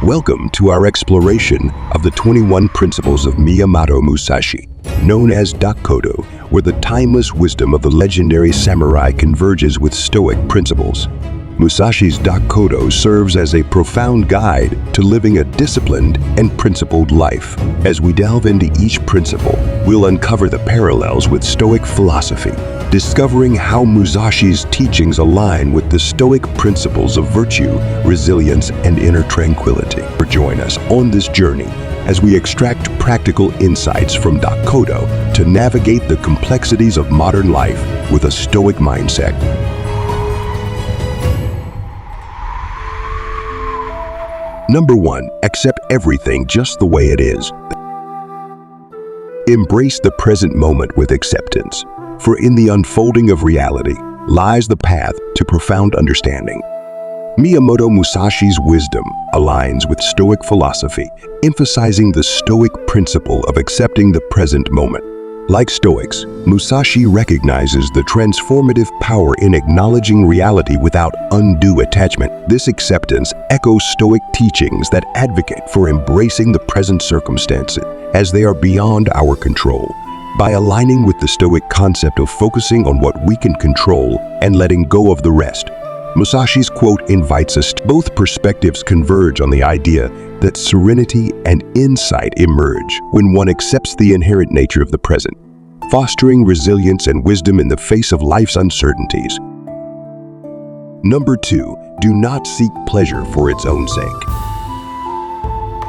Welcome to our exploration of the 21 principles of Miyamoto Musashi, known as Dakodo, where the timeless wisdom of the legendary samurai converges with Stoic principles. Musashi's Dakodo serves as a profound guide to living a disciplined and principled life. As we delve into each principle, we'll uncover the parallels with Stoic philosophy, discovering how Musashi's teachings align with the Stoic principles of virtue, resilience, and inner tranquility. Join us on this journey as we extract practical insights from Dakodo to navigate the complexities of modern life with a Stoic mindset. Number 1, accept everything just the way it is. Embrace the present moment with acceptance, for in the unfolding of reality lies the path to profound understanding. Miyamoto Musashi's wisdom aligns with Stoic philosophy, emphasizing the Stoic principle of accepting the present moment. Like Stoics, Musashi recognizes the transformative power in acknowledging reality without undue attachment. This acceptance echoes Stoic teachings that advocate for embracing the present circumstances as they are beyond our control. By aligning with the Stoic concept of focusing on what we can control and letting go of the rest, Musashi's quote invites us. Both perspectives converge on the idea that serenity and insight emerge when one accepts the inherent nature of the present, fostering resilience and wisdom in the face of life's uncertainties. Number 2, do not seek pleasure for its own sake.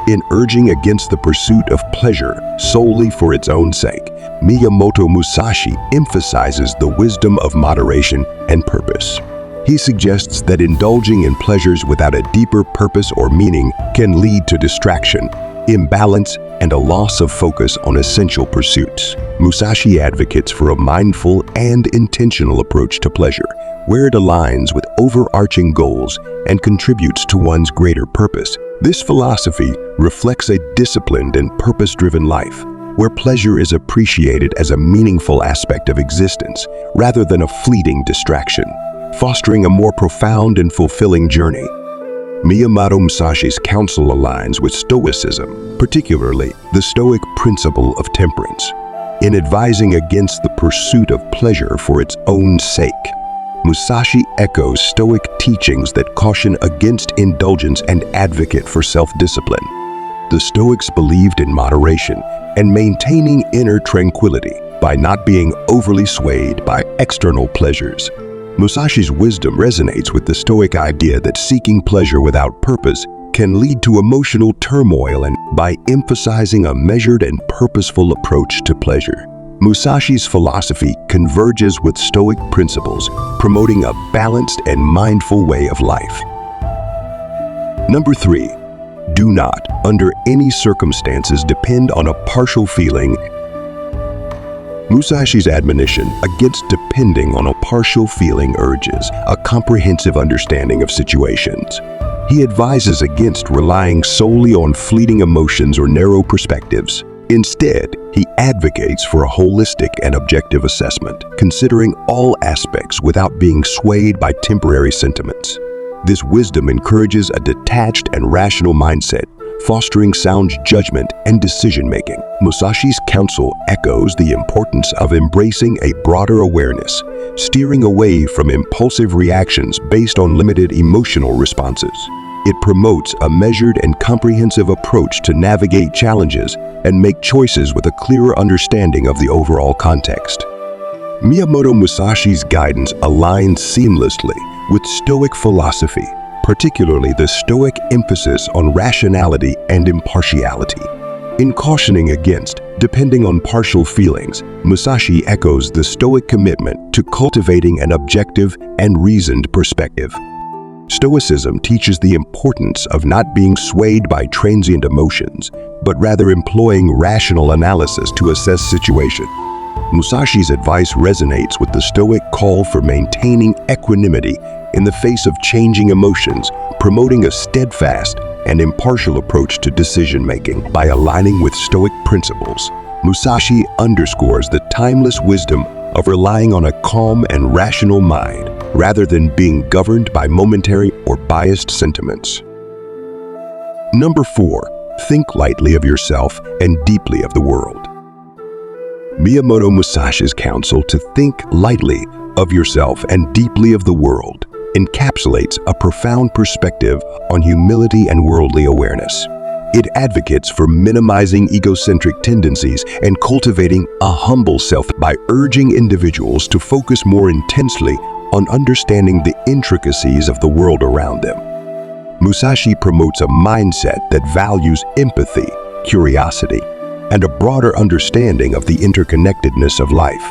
In urging against the pursuit of pleasure solely for its own sake, Miyamoto Musashi emphasizes the wisdom of moderation and purpose. He suggests that indulging in pleasures without a deeper purpose or meaning can lead to distraction, imbalance, and a loss of focus on essential pursuits. Musashi advocates for a mindful and intentional approach to pleasure, where it aligns with overarching goals and contributes to one's greater purpose. This philosophy reflects a disciplined and purpose-driven life, where pleasure is appreciated as a meaningful aspect of existence rather than a fleeting distraction, fostering a more profound and fulfilling journey. Miyamoto Musashi's counsel aligns with Stoicism, particularly the Stoic principle of temperance, in advising against the pursuit of pleasure for its own sake. Musashi echoes Stoic teachings that caution against indulgence and advocate for self-discipline. The Stoics believed in moderation and maintaining inner tranquility by not being overly swayed by external pleasures. Musashi's wisdom resonates with the Stoic idea that seeking pleasure without purpose can lead to emotional turmoil, and by emphasizing a measured and purposeful approach to pleasure, Musashi's philosophy converges with Stoic principles, promoting a balanced and mindful way of life. Number 3, do not, under any circumstances, depend on a partial feeling. Musashi's admonition against depending on a partial feeling urges a comprehensive understanding of situations. He advises against relying solely on fleeting emotions or narrow perspectives. Instead, he advocates for a holistic and objective assessment, considering all aspects without being swayed by temporary sentiments. This wisdom encourages a detached and rational mindset, fostering sound judgment and decision-making. Musashi's counsel echoes the importance of embracing a broader awareness, steering away from impulsive reactions based on limited emotional responses. It promotes a measured and comprehensive approach to navigate challenges and make choices with a clearer understanding of the overall context. Miyamoto Musashi's guidance aligns seamlessly with Stoic philosophy, particularly the Stoic emphasis on rationality and impartiality. In cautioning against depending on partial feelings, Musashi echoes the Stoic commitment to cultivating an objective and reasoned perspective. Stoicism teaches the importance of not being swayed by transient emotions, but rather employing rational analysis to assess situations. Musashi's advice resonates with the Stoic call for maintaining equanimity in the face of changing emotions, promoting a steadfast and impartial approach to decision-making. By aligning with Stoic principles, Musashi underscores the timeless wisdom of relying on a calm and rational mind rather than being governed by momentary or biased sentiments. Number 4. Think lightly of yourself and deeply of the world. Miyamoto Musashi's counsel to think lightly of yourself and deeply of the world encapsulates a profound perspective on humility and worldly awareness. It advocates for minimizing egocentric tendencies and cultivating a humble self by urging individuals to focus more intensely on understanding the intricacies of the world around them. Musashi promotes a mindset that values empathy, curiosity, and a broader understanding of the interconnectedness of life.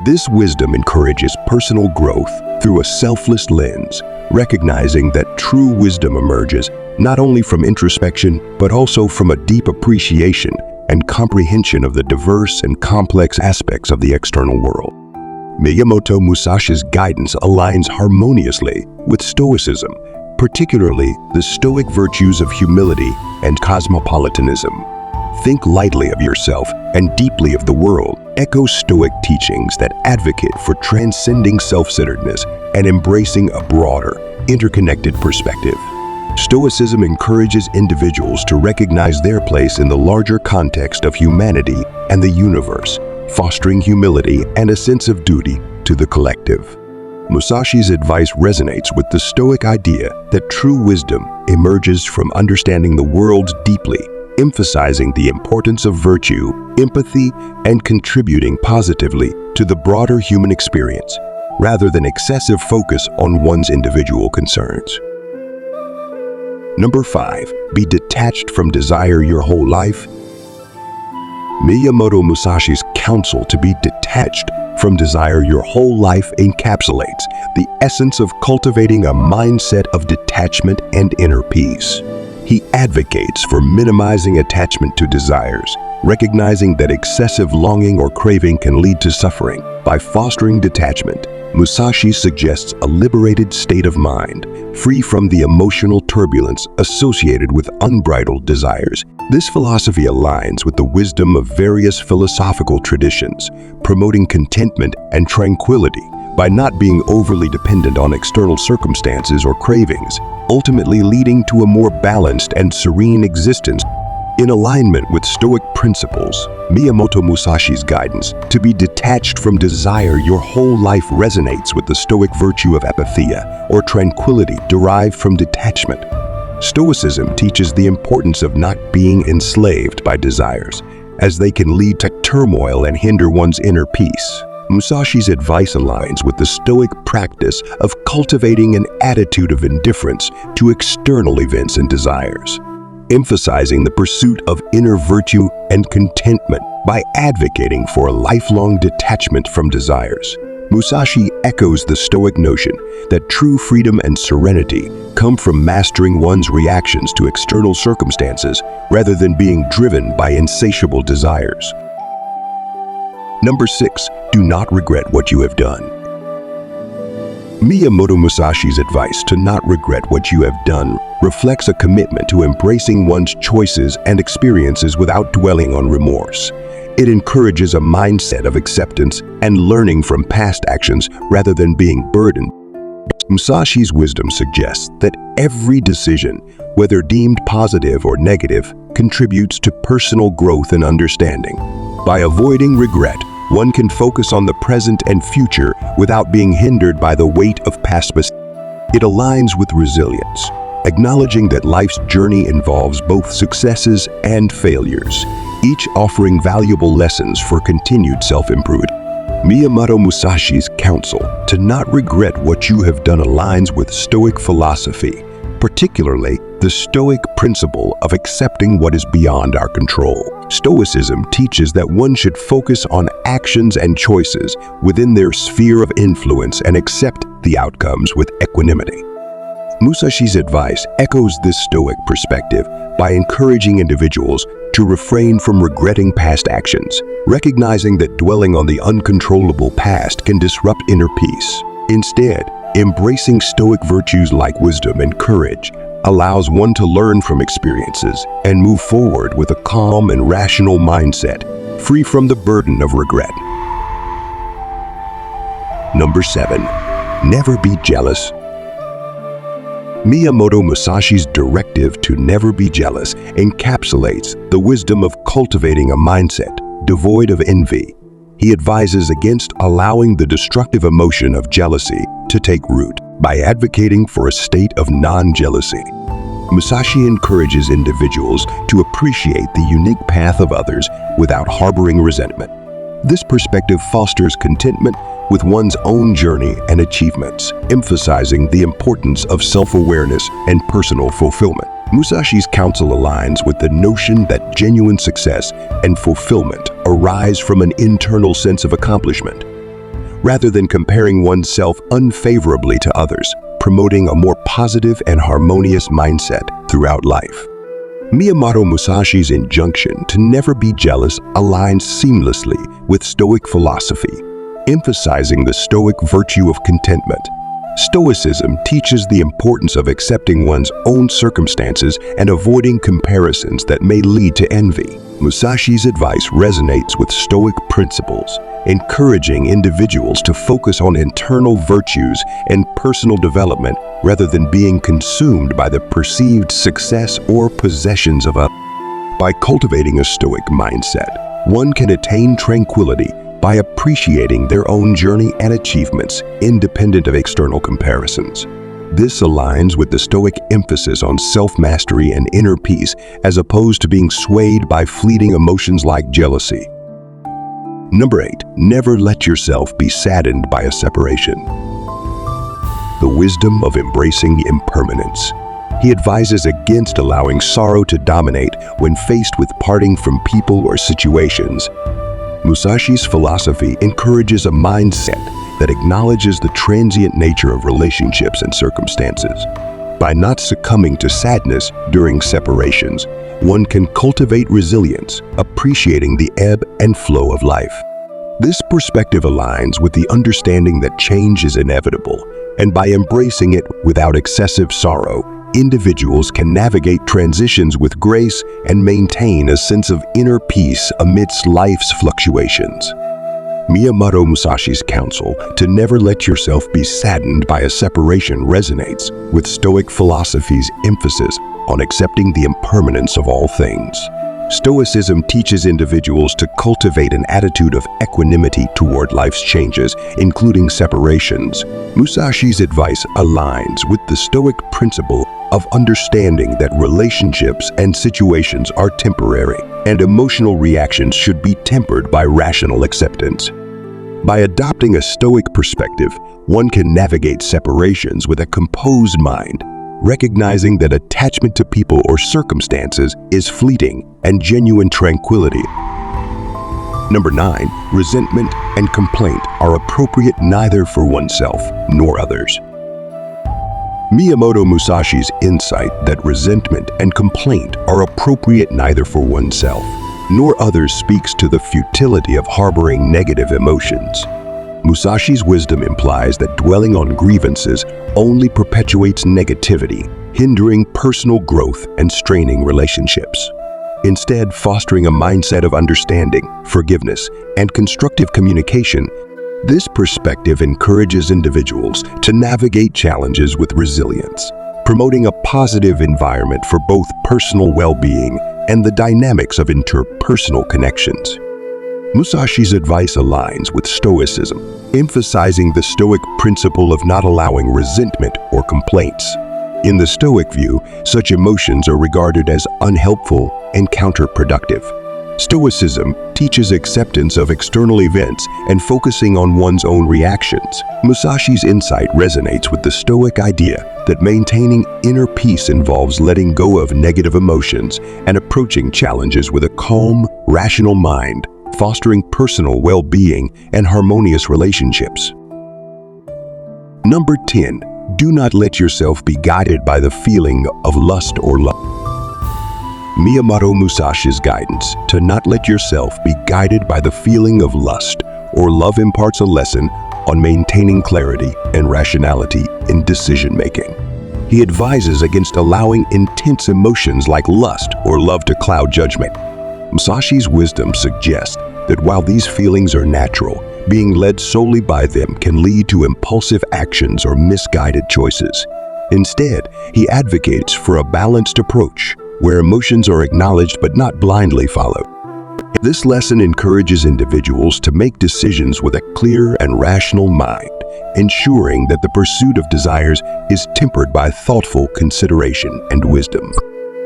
This wisdom encourages personal growth through a selfless lens, recognizing that true wisdom emerges not only from introspection, but also from a deep appreciation and comprehension of the diverse and complex aspects of the external world. Miyamoto Musashi's guidance aligns harmoniously with Stoicism, particularly the Stoic virtues of humility and cosmopolitanism. Think lightly of yourself and deeply of the world echoes Stoic teachings that advocate for transcending self-centeredness and embracing a broader, interconnected perspective. Stoicism encourages individuals to recognize their place in the larger context of humanity and the universe, fostering humility and a sense of duty to the collective. Musashi's advice resonates with the Stoic idea that true wisdom emerges from understanding the world deeply, emphasizing the importance of virtue, empathy, and contributing positively to the broader human experience, rather than excessive focus on one's individual concerns. Number 5. Be detached from desire your whole life. Miyamoto Musashi's counsel to be detached from desire your whole life encapsulates the essence of cultivating a mindset of detachment and inner peace. He advocates for minimizing attachment to desires, recognizing that excessive longing or craving can lead to suffering. By fostering detachment, Musashi suggests a liberated state of mind, free from the emotional turbulence associated with unbridled desires. This philosophy aligns with the wisdom of various philosophical traditions, promoting contentment and tranquility by not being overly dependent on external circumstances or cravings, ultimately leading to a more balanced and serene existence. In alignment with Stoic principles, Miyamoto Musashi's guidance to be detached from desire your whole life resonates with the Stoic virtue of apatheia, or tranquility derived from detachment. Stoicism teaches the importance of not being enslaved by desires, as they can lead to turmoil and hinder one's inner peace. Musashi's advice aligns with the Stoic practice of cultivating an attitude of indifference to external events and desires, emphasizing the pursuit of inner virtue and contentment by advocating for a lifelong detachment from desires. Musashi echoes the Stoic notion that true freedom and serenity come from mastering one's reactions to external circumstances rather than being driven by insatiable desires. Number 6. Do not regret what you have done. Miyamoto Musashi's advice to not regret what you have done reflects a commitment to embracing one's choices and experiences without dwelling on remorse. It encourages a mindset of acceptance and learning from past actions rather than being burdened. Musashi's wisdom suggests that every decision, whether deemed positive or negative, contributes to personal growth and understanding. By avoiding regret, one can focus on the present and future without being hindered by the weight of past mistakes. It aligns with resilience, acknowledging that life's journey involves both successes and failures, each offering valuable lessons for continued self-improvement. Miyamoto Musashi's counsel to not regret what you have done aligns with Stoic philosophy, particularly the Stoic principle of accepting what is beyond our control. Stoicism teaches that one should focus on actions and choices within their sphere of influence and accept the outcomes with equanimity. Musashi's advice echoes this Stoic perspective by encouraging individuals to refrain from regretting past actions, recognizing that dwelling on the uncontrollable past can disrupt inner peace. Instead, embracing Stoic virtues like wisdom and courage allows one to learn from experiences and move forward with a calm and rational mindset, free from the burden of regret. Number 7. Never be jealous. Miyamoto Musashi's directive to never be jealous encapsulates the wisdom of cultivating a mindset devoid of envy. He advises against allowing the destructive emotion of jealousy to take root by advocating for a state of non-jealousy. Musashi encourages individuals to appreciate the unique path of others without harboring resentment. This perspective fosters contentment with one's own journey and achievements, emphasizing the importance of self-awareness and personal fulfillment. Musashi's counsel aligns with the notion that genuine success and fulfillment arise from an internal sense of accomplishment, rather than comparing oneself unfavorably to others, promoting a more positive and harmonious mindset throughout life. Miyamoto Musashi's injunction to never be jealous aligns seamlessly with Stoic philosophy, emphasizing the Stoic virtue of contentment. Stoicism teaches the importance of accepting one's own circumstances and avoiding comparisons that may lead to envy. Musashi's advice resonates with Stoic principles, encouraging individuals to focus on internal virtues and personal development rather than being consumed by the perceived success or possessions of others. By cultivating a Stoic mindset, one can attain tranquility by appreciating their own journey and achievements, independent of external comparisons. This aligns with the Stoic emphasis on self-mastery and inner peace, as opposed to being swayed by fleeting emotions like jealousy. Number 8. Never let yourself be saddened by a separation. The wisdom of embracing impermanence. He advises against allowing sorrow to dominate when faced with parting from people or situations. Musashi's philosophy encourages a mindset that acknowledges the transient nature of relationships and circumstances. By not succumbing to sadness during separations, one can cultivate resilience, appreciating the ebb and flow of life. This perspective aligns with the understanding that change is inevitable, and by embracing it without excessive sorrow, individuals can navigate transitions with grace and maintain a sense of inner peace amidst life's fluctuations. Miyamoto Musashi's counsel to never let yourself be saddened by a separation resonates with Stoic philosophy's emphasis on accepting the impermanence of all things. Stoicism teaches individuals to cultivate an attitude of equanimity toward life's changes, including separations. Musashi's advice aligns with the Stoic principle of understanding that relationships and situations are temporary, and emotional reactions should be tempered by rational acceptance. By adopting a Stoic perspective, one can navigate separations with a composed mind, recognizing that attachment to people or circumstances is fleeting and genuine tranquility. Number 9. Resentment and complaint are appropriate neither for oneself nor others. Miyamoto Musashi's insight that resentment and complaint are appropriate neither for oneself nor others speaks to the futility of harboring negative emotions. Musashi's wisdom implies that dwelling on grievances only perpetuates negativity, hindering personal growth and straining relationships. Instead, fostering a mindset of understanding, forgiveness, and constructive communication, this perspective encourages individuals to navigate challenges with resilience, promoting a positive environment for both personal well-being and the dynamics of interpersonal connections. Musashi's advice aligns with Stoicism, emphasizing the Stoic principle of not allowing resentment or complaints. In the Stoic view, such emotions are regarded as unhelpful and counterproductive. Stoicism teaches acceptance of external events and focusing on one's own reactions. Musashi's insight resonates with the Stoic idea that maintaining inner peace involves letting go of negative emotions and approaching challenges with a calm, rational mind, fostering personal well-being and harmonious relationships. Number 10. Do not let yourself be guided by the feeling of lust or love. Miyamoto Musashi's guidance to not let yourself be guided by the feeling of lust or love imparts a lesson on maintaining clarity and rationality in decision-making. He advises against allowing intense emotions like lust or love to cloud judgment. Musashi's wisdom suggests that while these feelings are natural, being led solely by them can lead to impulsive actions or misguided choices. Instead, he advocates for a balanced approach, where emotions are acknowledged but not blindly followed. This lesson encourages individuals to make decisions with a clear and rational mind, ensuring that the pursuit of desires is tempered by thoughtful consideration and wisdom.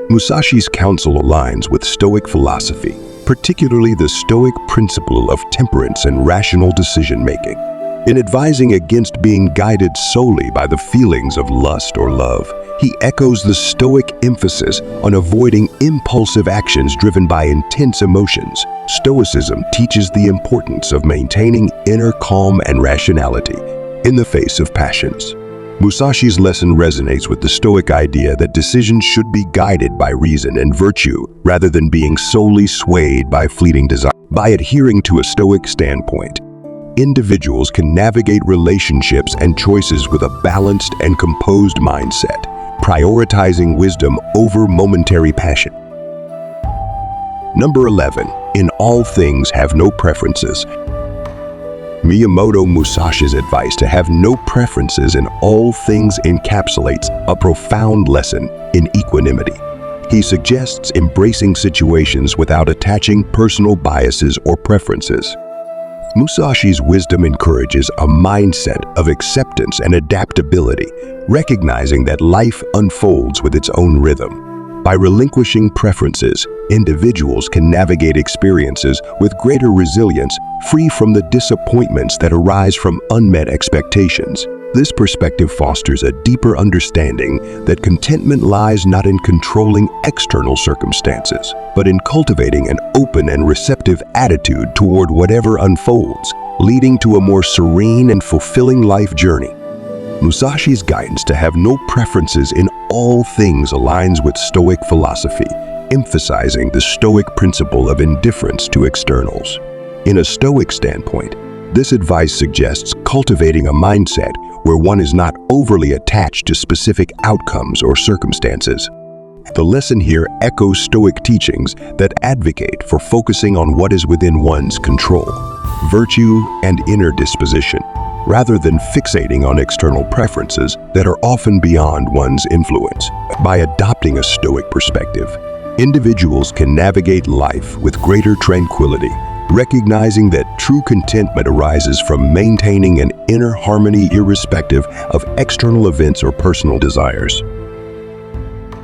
Musashi's counsel aligns with Stoic philosophy, particularly the Stoic principle of temperance and rational decision-making. In advising against being guided solely by the feelings of lust or love, he echoes the Stoic emphasis on avoiding impulsive actions driven by intense emotions. Stoicism teaches the importance of maintaining inner calm and rationality in the face of passions. Musashi's lesson resonates with the Stoic idea that decisions should be guided by reason and virtue rather than being solely swayed by fleeting desire. By adhering to a Stoic standpoint, individuals can navigate relationships and choices with a balanced and composed mindset, prioritizing wisdom over momentary passion. Number 11. In all things have no preferences. Miyamoto Musashi's advice to have no preferences in all things encapsulates a profound lesson in equanimity. He suggests embracing situations without attaching personal biases or preferences. Musashi's wisdom encourages a mindset of acceptance and adaptability, recognizing that life unfolds with its own rhythm. By relinquishing preferences, individuals can navigate experiences with greater resilience, free from the disappointments that arise from unmet expectations. This perspective fosters a deeper understanding that contentment lies not in controlling external circumstances, but in cultivating an open and receptive attitude toward whatever unfolds, leading to a more serene and fulfilling life journey. Musashi's guidance to have no preferences in all things aligns with Stoic philosophy, emphasizing the Stoic principle of indifference to externals. In a Stoic standpoint, this advice suggests cultivating a mindset where one is not overly attached to specific outcomes or circumstances. The lesson here echoes Stoic teachings that advocate for focusing on what is within one's control, virtue, and inner disposition, rather than fixating on external preferences that are often beyond one's influence. By adopting a Stoic perspective, individuals can navigate life with greater tranquility, recognizing that true contentment arises from maintaining an inner harmony irrespective of external events or personal desires.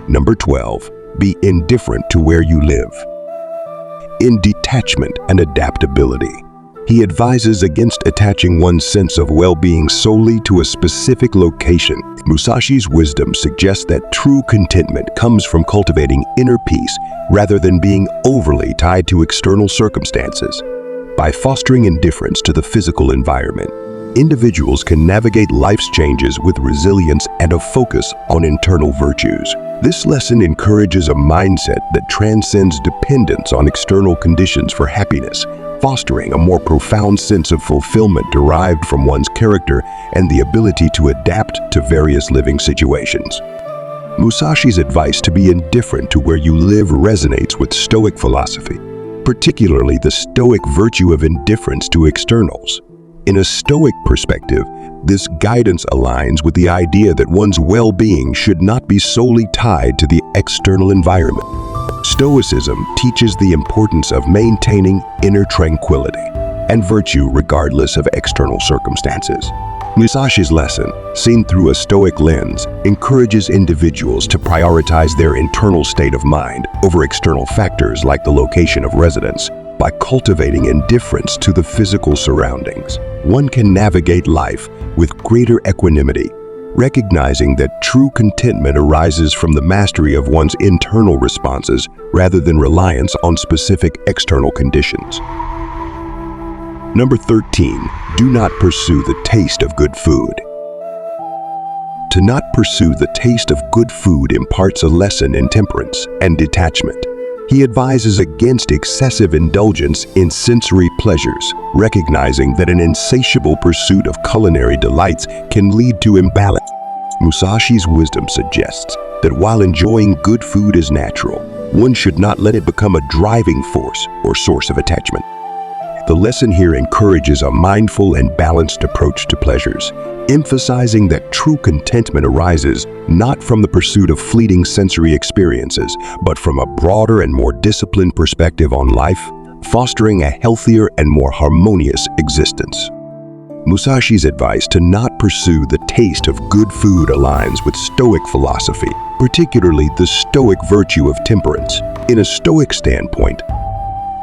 Number 12. Be indifferent to where you live. In Detachment and Adaptability, he advises against attaching one's sense of well-being solely to a specific location. Musashi's wisdom suggests that true contentment comes from cultivating inner peace rather than being overly tied to external circumstances. By fostering indifference to the physical environment, individuals can navigate life's changes with resilience and a focus on internal virtues. This lesson encourages a mindset that transcends dependence on external conditions for happiness, fostering a more profound sense of fulfillment derived from one's character and the ability to adapt to various living situations. Musashi's advice to be indifferent to where you live resonates with Stoic philosophy, particularly the Stoic virtue of indifference to externals. In a Stoic perspective, this guidance aligns with the idea that one's well-being should not be solely tied to the external environment. Stoicism teaches the importance of maintaining inner tranquility and virtue regardless of external circumstances. Musashi's lesson, seen through a Stoic lens, encourages individuals to prioritize their internal state of mind over external factors like the location of residence. By cultivating indifference to the physical surroundings, one can navigate life with greater equanimity, recognizing that true contentment arises from the mastery of one's internal responses rather than reliance on specific external conditions. Number 13. Do not pursue the taste of good food. To not pursue the taste of good food imparts a lesson in temperance and detachment. He advises against excessive indulgence in sensory pleasures, recognizing that an insatiable pursuit of culinary delights can lead to imbalance. Musashi's wisdom suggests that while enjoying good food is natural, one should not let it become a driving force or source of attachment. The lesson here encourages a mindful and balanced approach to pleasures, emphasizing that true contentment arises not from the pursuit of fleeting sensory experiences, but from a broader and more disciplined perspective on life, fostering a healthier and more harmonious existence. Musashi's advice to not pursue the taste of good food aligns with Stoic philosophy, particularly the Stoic virtue of temperance. In a Stoic standpoint,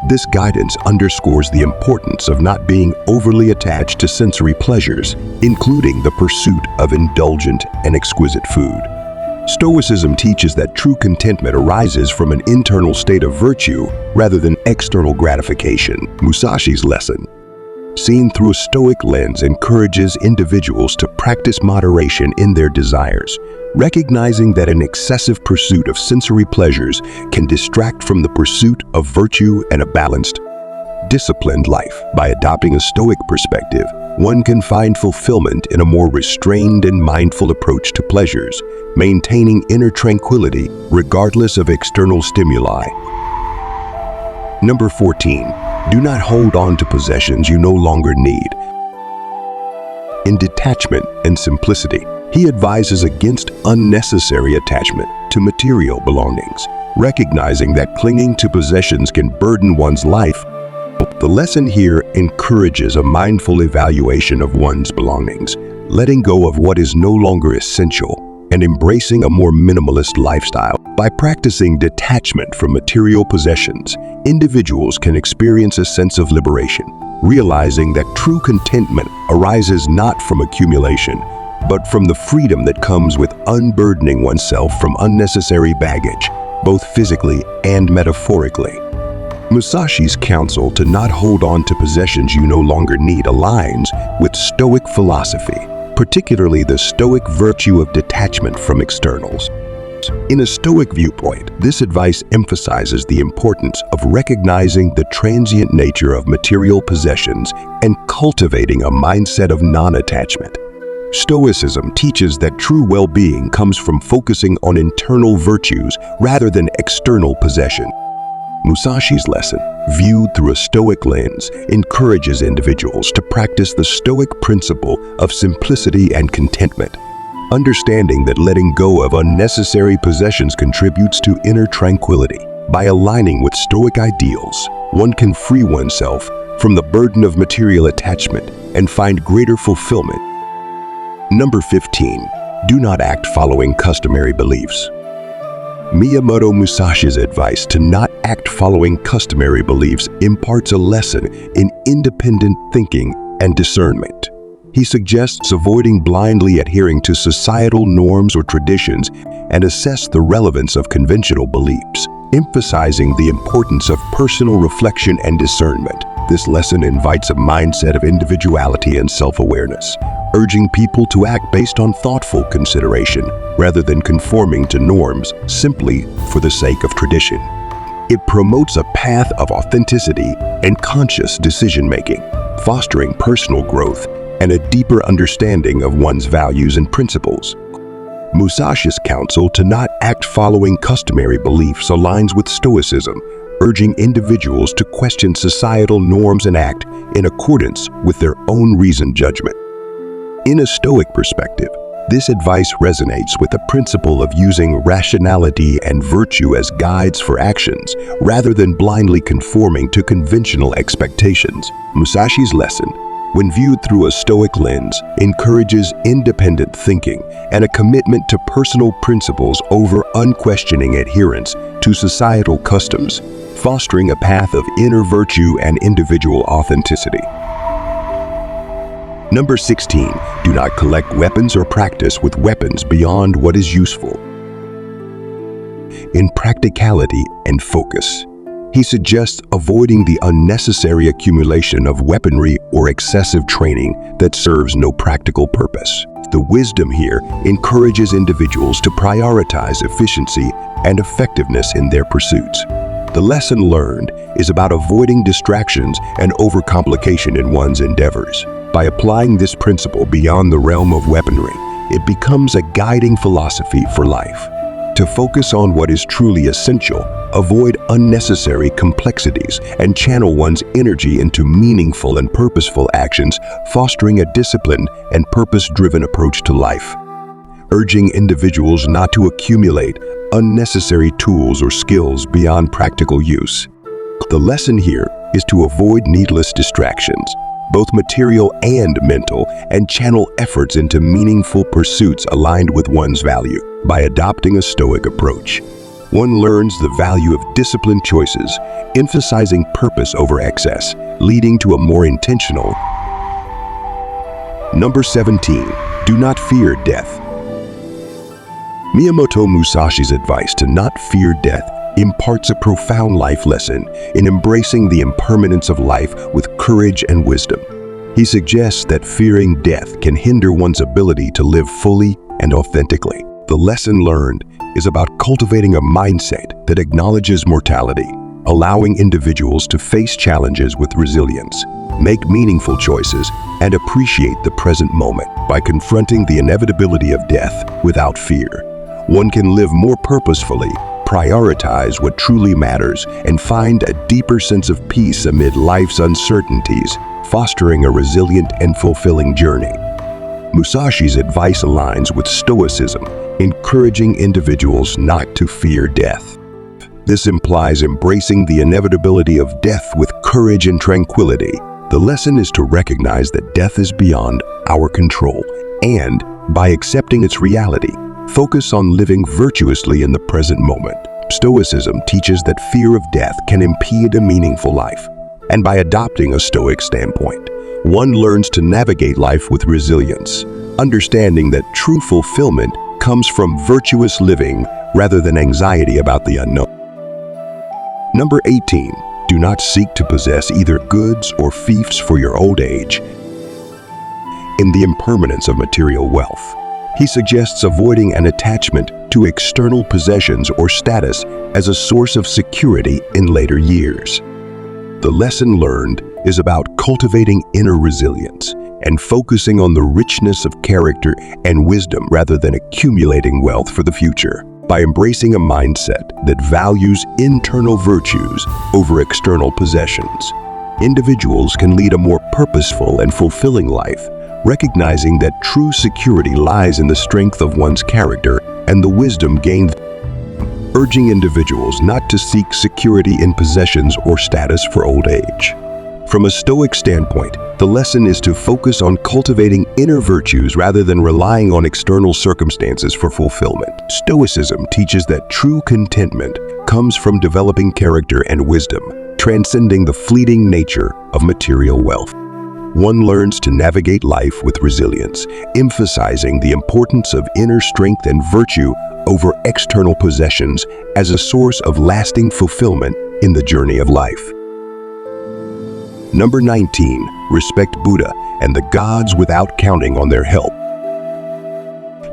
this guidance underscores the importance of not being overly attached to sensory pleasures, including the pursuit of indulgent and exquisite food. Stoicism teaches that true contentment arises from an internal state of virtue rather than external gratification. Musashi's lesson, seen through a Stoic lens, encourages individuals to practice moderation in their desires, recognizing that an excessive pursuit of sensory pleasures can distract from the pursuit of virtue and a balanced, disciplined life. By adopting a Stoic perspective, one can find fulfillment in a more restrained and mindful approach to pleasures, maintaining inner tranquility regardless of external stimuli. Number 14. Do not hold on to possessions you no longer need. In Detachment and Simplicity, he advises against unnecessary attachment to material belongings, recognizing that clinging to possessions can burden one's life. The lesson here encourages a mindful evaluation of one's belongings, letting go of what is no longer essential and embracing a more minimalist lifestyle. By practicing detachment from material possessions, individuals can experience a sense of liberation, realizing that true contentment arises not from accumulation, but from the freedom that comes with unburdening oneself from unnecessary baggage, both physically and metaphorically. Musashi's counsel to not hold on to possessions you no longer need aligns with Stoic philosophy, particularly the Stoic virtue of detachment from externals. In a Stoic viewpoint, this advice emphasizes the importance of recognizing the transient nature of material possessions and cultivating a mindset of non-attachment. Stoicism teaches that true well-being comes from focusing on internal virtues rather than external possession. Musashi's lesson, viewed through a Stoic lens, encourages individuals to practice the Stoic principle of simplicity and contentment, understanding that letting go of unnecessary possessions contributes to inner tranquility. By aligning with Stoic ideals, one can free oneself from the burden of material attachment and find greater fulfillment. Number 15. Do not act following customary beliefs. Miyamoto Musashi's advice to not act following customary beliefs imparts a lesson in independent thinking and discernment. He suggests avoiding blindly adhering to societal norms or traditions and assess the relevance of conventional beliefs, emphasizing the importance of personal reflection and discernment. This lesson invites a mindset of individuality and self-awareness, urging people to act based on thoughtful consideration rather than conforming to norms simply for the sake of tradition. It promotes a path of authenticity and conscious decision-making, fostering personal growth and a deeper understanding of one's values and principles. Musashi's counsel to not act following customary beliefs aligns with Stoicism, urging individuals to question societal norms and act in accordance with their own reasoned judgment. In a Stoic perspective, this advice resonates with the principle of using rationality and virtue as guides for actions, rather than blindly conforming to conventional expectations. Musashi's lesson, when viewed through a Stoic lens, encourages independent thinking and a commitment to personal principles over unquestioning adherence to societal customs, fostering a path of inner virtue and individual authenticity. Number 16. Do not collect weapons or practice with weapons beyond what is useful. In Practicality and Focus, he suggests avoiding the unnecessary accumulation of weaponry or excessive training that serves no practical purpose. The wisdom here encourages individuals to prioritize efficiency and effectiveness in their pursuits. The lesson learned is about avoiding distractions and overcomplication in one's endeavors. By applying this principle beyond the realm of weaponry, it becomes a guiding philosophy for life. to focus on what is truly essential, avoid unnecessary complexities, and channel one's energy into meaningful and purposeful actions, fostering a disciplined and purpose-driven approach to life. Urging individuals not to accumulate unnecessary tools or skills beyond practical use. The lesson here is to avoid needless distractions, both material and mental, and channel efforts into meaningful pursuits aligned with one's value. By adopting a Stoic approach, one learns the value of disciplined choices, emphasizing purpose over excess, leading to a more intentional. Number 17. Do not fear death. Miyamoto Musashi's advice to not fear death imparts a profound life lesson in embracing the impermanence of life with courage and wisdom. He suggests that fearing death can hinder one's ability to live fully and authentically. The lesson learned is about cultivating a mindset that acknowledges mortality, allowing individuals to face challenges with resilience, make meaningful choices, and appreciate the present moment. By confronting the inevitability of death without fear, one can live more purposefully, prioritize what truly matters, and find a deeper sense of peace amid life's uncertainties, fostering a resilient and fulfilling journey. Musashi's advice aligns with Stoicism, encouraging individuals not to fear death. This implies embracing the inevitability of death with courage and tranquility. The lesson is to recognize that death is beyond our control, and, by accepting its reality, focus on living virtuously in the present moment. Stoicism teaches that fear of death can impede a meaningful life, and by adopting a Stoic standpoint, one learns to navigate life with resilience, understanding that true fulfillment comes from virtuous living rather than anxiety about the unknown. Number 18. Do not seek to possess either goods or fiefs for your old age. In the impermanence of material wealth, he suggests avoiding an attachment to external possessions or status as a source of security in later years. The lesson learned is about cultivating inner resilience and focusing on the richness of character and wisdom rather than accumulating wealth for the future. By embracing a mindset that values internal virtues over external possessions, individuals can lead a more purposeful and fulfilling life, recognizing that true security lies in the strength of one's character and the wisdom gained. Urging individuals not to seek security in possessions or status for old age. From a Stoic standpoint, the lesson is to focus on cultivating inner virtues rather than relying on external circumstances for fulfillment. Stoicism teaches that true contentment comes from developing character and wisdom, transcending the fleeting nature of material wealth. One learns to navigate life with resilience, emphasizing the importance of inner strength and virtue over external possessions as a source of lasting fulfillment in the journey of life. Number 19. Respect Buddha and the gods without counting on their help.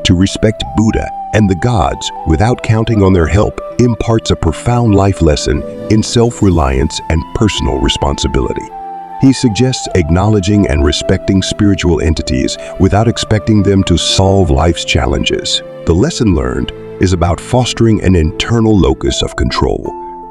To respect Buddha and the gods without counting on their help imparts a profound life lesson in self-reliance and personal responsibility. He suggests acknowledging and respecting spiritual entities without expecting them to solve life's challenges. The lesson learned is about fostering an internal locus of control,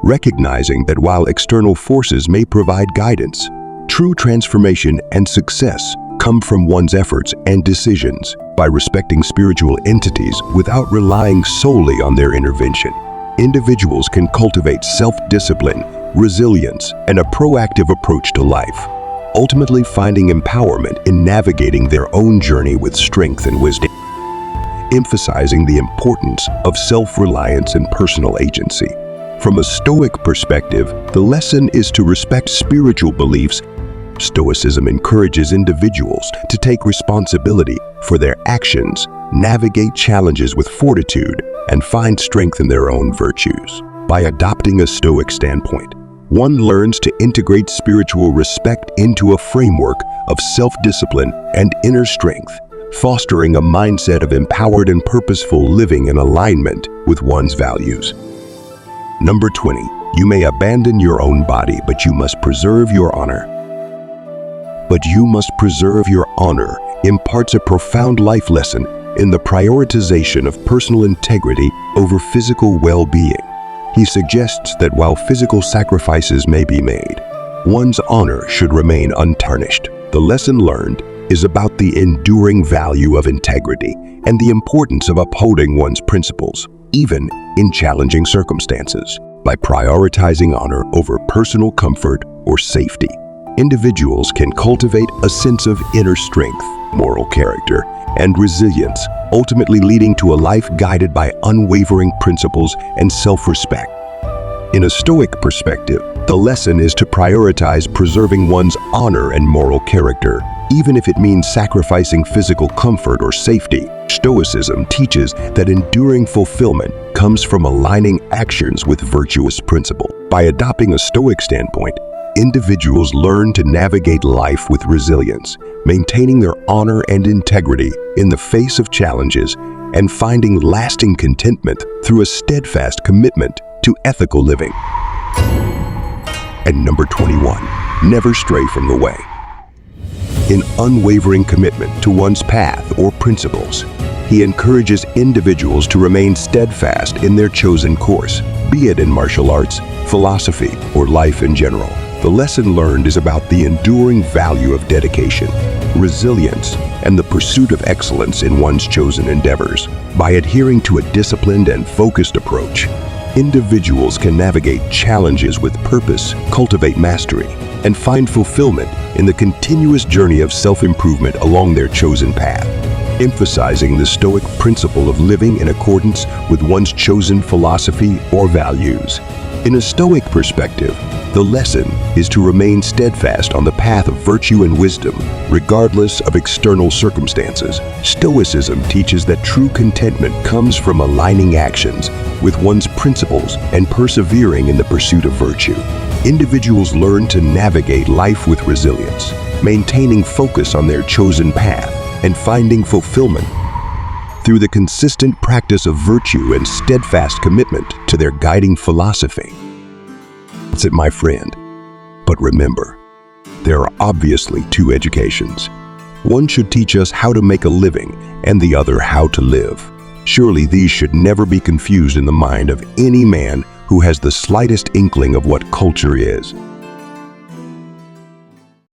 recognizing that while external forces may provide guidance, true transformation and success come from one's efforts and decisions. By respecting spiritual entities without relying solely on their intervention, individuals can cultivate self-discipline, resilience, and a proactive approach to life, ultimately finding empowerment in navigating their own journey with strength and wisdom. Emphasizing the importance of self-reliance and personal agency. From a Stoic perspective, the lesson is to respect spiritual beliefs. Stoicism encourages individuals to take responsibility for their actions, navigate challenges with fortitude, and find strength in their own virtues. By adopting a Stoic standpoint, one learns to integrate spiritual respect into a framework of self-discipline and inner strength, fostering a mindset of empowered and purposeful living in alignment with one's values. Number 20. You may abandon your own body, but you must preserve your honor. But you must preserve your honor imparts a profound life lesson in the prioritization of personal integrity over physical well-being. He suggests that while physical sacrifices may be made, one's honor should remain untarnished. The lesson learned is about the enduring value of integrity and the importance of upholding one's principles, even in challenging circumstances. By prioritizing honor over personal comfort or safety, individuals can cultivate a sense of inner strength, moral character, and resilience, ultimately leading to a life guided by unwavering principles and self-respect. In a Stoic perspective, the lesson is to prioritize preserving one's honor and moral character, even if it means sacrificing physical comfort or safety. Stoicism teaches that enduring fulfillment comes from aligning actions with virtuous principle. By adopting a Stoic standpoint, individuals learn to navigate life with resilience, maintaining their honor and integrity in the face of challenges and finding lasting contentment through a steadfast commitment to ethical living. And number 21, never stray from the way. In unwavering commitment to one's path or principles, he encourages individuals to remain steadfast in their chosen course, be it in martial arts, philosophy, or life in general. The lesson learned is about the enduring value of dedication, resilience, and the pursuit of excellence in one's chosen endeavors. By adhering to a disciplined and focused approach, individuals can navigate challenges with purpose, cultivate mastery, and find fulfillment in the continuous journey of self-improvement along their chosen path, emphasizing the Stoic principle of living in accordance with one's chosen philosophy or values. In a Stoic perspective, the lesson is to remain steadfast on the path of virtue and wisdom, regardless of external circumstances. Stoicism teaches that true contentment comes from aligning actions with one's principles and persevering in the pursuit of virtue. Individuals learn to navigate life with resilience, maintaining focus on their chosen path and finding fulfillment through the consistent practice of virtue and steadfast commitment to their guiding philosophy. That's it, my friend. But remember, there are obviously two educations. One should teach us how to make a living, and the other how to live. Surely these should never be confused in the mind of any man who has the slightest inkling of what culture is.